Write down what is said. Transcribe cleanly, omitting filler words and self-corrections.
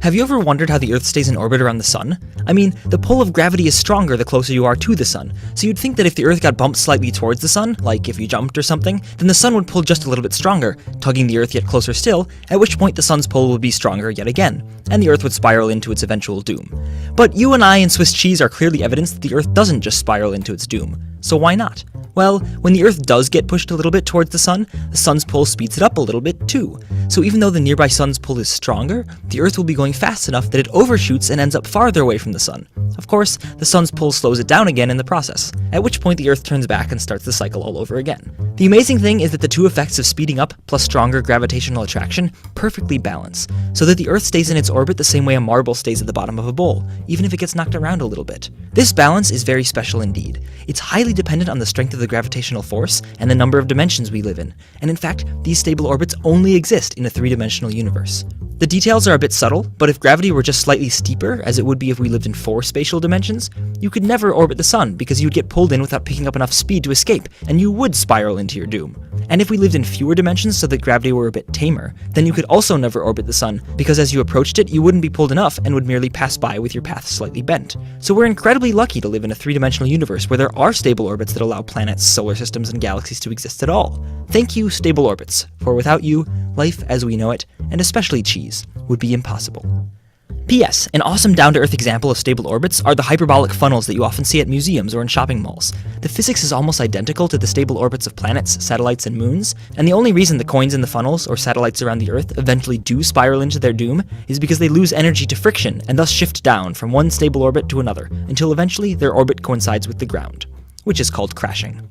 Have you ever wondered how the Earth stays in orbit around the Sun? I mean, the pull of gravity is stronger the closer you are to the Sun, so you'd think that if the Earth got bumped slightly towards the Sun, like if you jumped or something, then the Sun would pull just a little bit stronger, tugging the Earth yet closer still, at which point the Sun's pull would be stronger yet again, and the Earth would spiral into its eventual doom. But you and I and Swiss cheese are clearly evidence that the Earth doesn't just spiral into its doom. So why not? Well, when the Earth does get pushed a little bit towards the Sun's pull speeds it up a little bit too. So even though the nearby Sun's pull is stronger, the Earth will be going fast enough that it overshoots and ends up farther away from the Sun. Of course, the Sun's pull slows it down again in the process, at which point the Earth turns back and starts the cycle all over again. The amazing thing is that the two effects of speeding up plus stronger gravitational attraction perfectly balance, so that the Earth stays in its orbit the same way a marble stays at the bottom of a bowl, even if it gets knocked around a little bit. This balance is very special indeed. It's highly dependent on the strength of the gravitational force and the number of dimensions we live in, and in fact, these stable orbits only exist in a three-dimensional universe. The details are a bit subtle, but if gravity were just slightly steeper, as it would be if we lived in 4 spatial dimensions, you could never orbit the Sun because you'd get pulled in without picking up enough speed to escape, and you would spiral into your doom. And if we lived in fewer dimensions so that gravity were a bit tamer, then you could also never orbit the Sun, because as you approached it, you wouldn't be pulled enough and would merely pass by with your path slightly bent. So we're incredibly lucky to live in a three-dimensional universe where there are stable orbits that allow planets, solar systems, and galaxies to exist at all. Thank you, stable orbits, for without you, life as we know it, and especially cheese, would be impossible. P.S. An awesome down-to-earth example of stable orbits are the hyperbolic funnels that you often see at museums or in shopping malls. The physics is almost identical to the stable orbits of planets, satellites, and moons, and the only reason the coins in the funnels or satellites around the Earth eventually do spiral into their doom is because they lose energy to friction and thus shift down from one stable orbit to another, until eventually their orbit coincides with the ground, which is called crashing.